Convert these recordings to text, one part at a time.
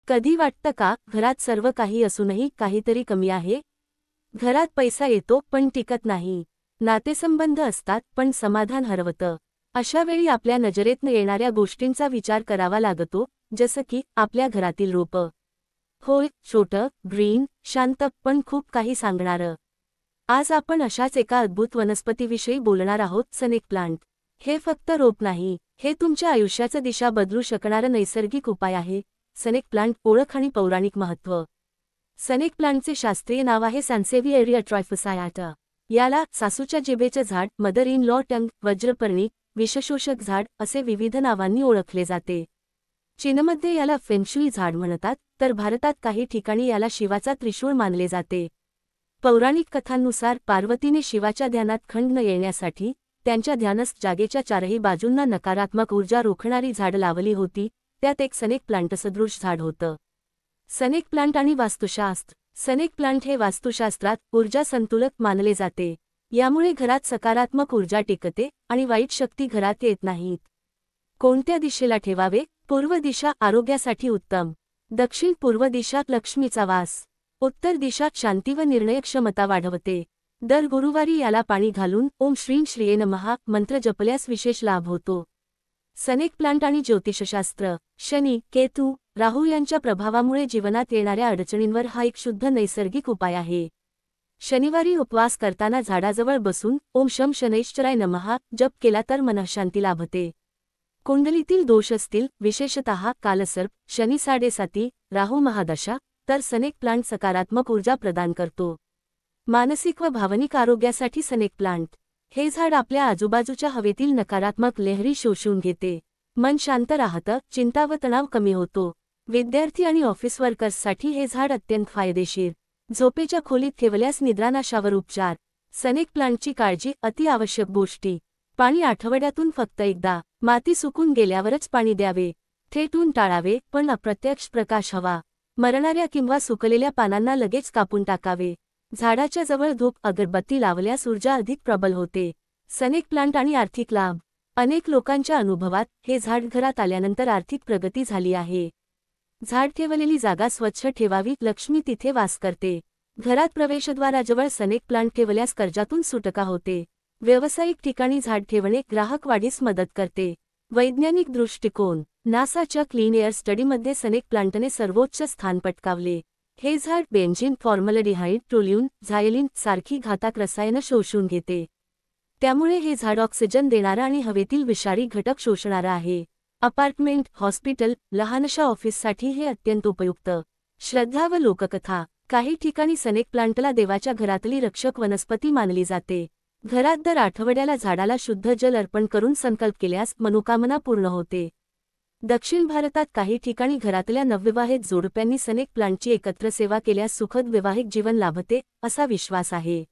कधी वाटतं का घरात सर्व काही असूनही काहीतरी कमी आहे? घरात पैसा येतो पण टिकत नाही. नातेसंबंध असतात पण समाधान हरवतं. अशा वेळी आपल्या नजरेतनं येणाऱ्या गोष्टींचा विचार करावा लागतो, जसं की आपल्या घरातील रोपं. होय, छोटं, ग्रीन, शांत पण खूप काही सांगणारं. आज आपण अशाच एका अद्भुत वनस्पतीविषयी बोलणार आहोत, स्नेक प्लांट. हे फक्त रोप नाही, हे तुमच्या आयुष्याचं दिशा बदलू शकणारं नैसर्गिक उपाय आहे. स्नेक प्लांट ओळख आणि पौराणिक महत्त्व. स्नेक प्लांटचे शास्त्रीय नाव आहे सॅन्सेव्हिएरिया ट्रायफोसायाटा. याला सासूच्या जिभेचं झाड, मदर इन लॉ टंग, वज्रपर्णी, विषशोषक झाड असे विविध नावांनी ओळखले जाते. चीनमध्ये याला फेंगशुई झाड म्हणतात, तर भारतात काही ठिकाणी याला शिवाचा त्रिशूळ मानले जाते. पौराणिक कथांनुसार पार्वतीने शिवाच्या ध्यानात खंड न येण्यासाठी त्यांच्या ध्यानस्थ जागेच्या चारही बाजूंना नकारात्मक ऊर्जा रोखणारी झाडं लावली होती. त्यात एक स्नेक प्लांटसदृश झाड होतं. स्नेक प्लांट आणि वास्तुशास्त्र. स्नेक प्लांट हे वास्तुशास्त्रात ऊर्जा संतुलक मानले जाते. यामुळे घरात सकारात्मक ऊर्जा टिकते आणि वाईट शक्ती घरात येत नाहीत. कोणत्या दिशेला ठेवावे? पूर्व दिशा आरोग्यासाठी उत्तम. दक्षिण पूर्व दिशा लक्ष्मीचा वास. उत्तर दिशा शांती व निर्णयक्षमता वाढवते. दर गुरुवारी याला पाणी घालून ओम श्रीं श्रीये नमः मंत्र जपल्यास विशेष लाभ होतो. स्नेक प्लांट आणि ज्योतिषशास्त्र. शनी, केतू, राहू यांच्या प्रभावामुळे जीवनात येणाऱ्या अडचणींवर हा एक शुद्ध नैसर्गिक उपाय आहे. शनिवारी उपवास करताना झाडाजवळ बसून ओम शम शनैश्चराय नमः जप केला तर मनःशांती लाभते. कुंडलीतील दोष असतील, विशेषतः कालसर्प, शनी साडेसाती, राहू महादशा, तर स्नेक प्लांट सकारात्मक ऊर्जा प्रदान करतो. मानसिक व भावनिक आरोग्यासाठी स्नेक प्लांट. हे झाड आपल्या आजूबाजूच्या हवेतील नकारात्मक लहरी शोषून घेते. मन शांत राहतं, चिंता व तणाव कमी होतो. विद्यार्थी आणि ऑफिस वर्कर्ससाठी हे झाड अत्यंत फायदेशीर. झोपेच्या खोलीत ठेवल्यास निद्रानाशावर उपचार. स्नेक प्लांटची काळजी अति आवश्यक गोष्टी. पाणी आठवड्यातून फक्त एकदा. माती सुकून गेल्यावरच पाणी द्यावे. थेटून टाळावे, पण अप्रत्यक्ष प्रकाश हवा. मरणाऱ्या किंवा सुकलेल्या पानांना लगेच कापून टाकावे. झाडाच्या जवळ धूप अगरबत्ती लावल्यास ऊर्जा अधिक प्रबल होते. स्नेक प्लांट आणि आर्थिक लाभ. अनेक लोकांच्या अनुभवात हे झाड घरात आल्यानंतर आर्थिक प्रगती झाली आहे. झाड ठेवलेली जागा स्वच्छ ठेवावी, लक्ष्मी तिथे वास करते. घरात प्रवेशद्वाराजवळ स्नेक प्लांट ठेवल्यास कर्जातून सुटका होते. व्यावसायिक ठिकाणी झाड ठेवणे ग्राहक वाढीस मदत करते. वैज्ञानिक दृष्टिकोन. नासाच्या क्लीन एअर स्टडीमध्ये स्नेक प्लांटने सर्वोच्च स्थान पटकावले. हे झाड बेंझिन, फॉर्मलडिहाइड, टोल्यून, झायलिन सारखी घातक रसायनं शोषून घेते. त्यामुळे हे झाड ऑक्सिजन देणारं आणि हवेतील विषारी घटक शोषणारं आहे. अपार्टमेंट, हॉस्पिटल, लहानशा ऑफिससाठी हे अत्यंत उपयुक्त. श्रद्धा व लोककथा. काही ठिकाणी स्नेक प्लांटला देवाच्या घरातली रक्षक वनस्पती मानली जाते. घरात दर आठवड्याला झाडाला शुद्ध जल अर्पण करून संकल्प केल्यास मनोकामना पूर्ण होते. दक्षिण भारतात काही ठिकाणी घरातल्या नवविवाहित जोडप्यांनी स्नेक प्लांटची एकत्र सेवा केल्यास सुखद वैवाहिक जीवन लाभते, असा विश्वास आहे.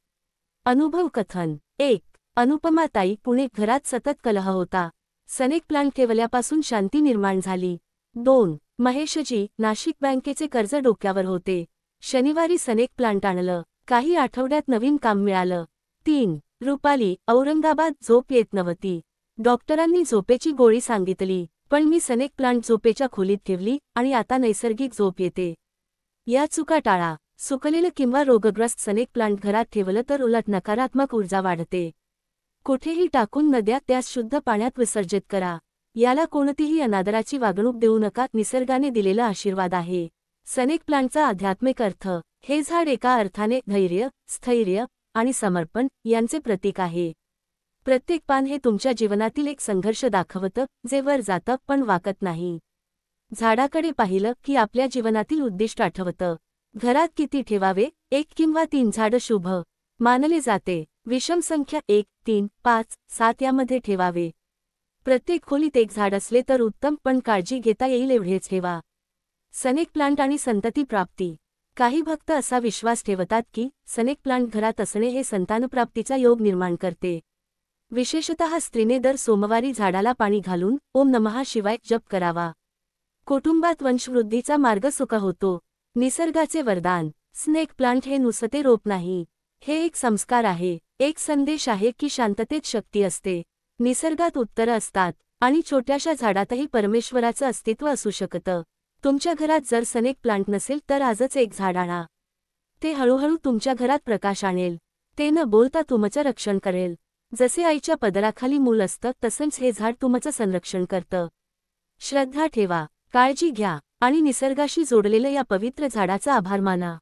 अनुभव कथन. 1. अनुपमा ताई, पुणे. घरात सतत कलह होता. स्नेक प्लांट ठेवल्यापासून शांती निर्माण झाली. 2. महेशजी, नाशिक. बँकेचे कर्ज डोक्यावर होते. शनिवारी स्नेक प्लांट आणलं. काही आठवड्यात नवीन काम मिळालं. 3. रुपाली, औरंगाबाद. झोप येत नव्हती. डॉक्टरांनी झोपेची गोळी सांगितली, पण मी स्नेक प्लांट झोपेच्या खोलीत ठेवली आणि आता नैसर्गिक झोप येते. या चुका टाळा. सुकलेलं किंवा रोगग्रस्त स्नेक प्लांट घरात ठेवलं तर उलट नकारात्मक ऊर्जा वाढते. कुठेही टाकून न द्या, त्यास शुद्ध पाण्यात विसर्जित करा. याला कोणतीही अनादराची वागणूक देऊ नका, निसर्गाने दिलेला आशीर्वाद आहे. स्नेक प्लांटचा आध्यात्मिक अर्थ. हे झाड एका अर्थाने धैर्य, स्थैर्य आणि समर्पण यांचे प्रतीक आहे. प्रत्येक पान हे तुमच्या जीवनातील एक संघर्ष दाखवतं, जे वर जातं पण वाकत नाही. झाडाकडे पाहिलं की आपल्या जीवनातील उद्दिष्ट आठवतं. घरात किती ठेवावे? 1 किंवा 3 झाडं शुभ मानले जाते. विषम संख्या 1, 3, 5, 7 यामध्ये ठेवावे. प्रत्येक खोलीत एक झाड असले तर उत्तम, पण काळजी घेता येईल एवढेच ठेवा. स्नेक प्लांट आणि संतती प्राप्ती. काही भक्त असा विश्वास ठेवतात की स्नेक प्लांट घरात असणे हे संतानप्राप्तीचा योग निर्माण करते. विशेषतः स्त्रीने दर सोमवारी झाडाला पाणी घालून ओम नमः शिवाय जप करावा. कुटुंबात वंशवृद्धीचा मार्ग सुकर होतो. निसर्गाचे वरदान. स्नेक प्लांट हे नुसते रोप नाही, हे एक संस्कार आहे. एक संदेश आहे की शांततेत शक्ती असते. निसर्गात उत्तरं असतात आणि छोट्याशा झाडातही परमेश्वराचं अस्तित्व असू शकतं. तुमच्या घरात जर स्नेक प्लांट नसेल तर आजच एक झाड आणा. ते हळूहळू तुमच्या घरात प्रकाश आणेल. ते न बोलता तुमचं रक्षण करेल. जसे आईच्या पदराखाली मूल असतं तसंच हे झाड तुमचं संरक्षण करतं. श्रद्धा ठेवा, काळजी घ्या आणि निसर्गाशी जोडलेल्या या पवित्र झाडाचा आभार माना.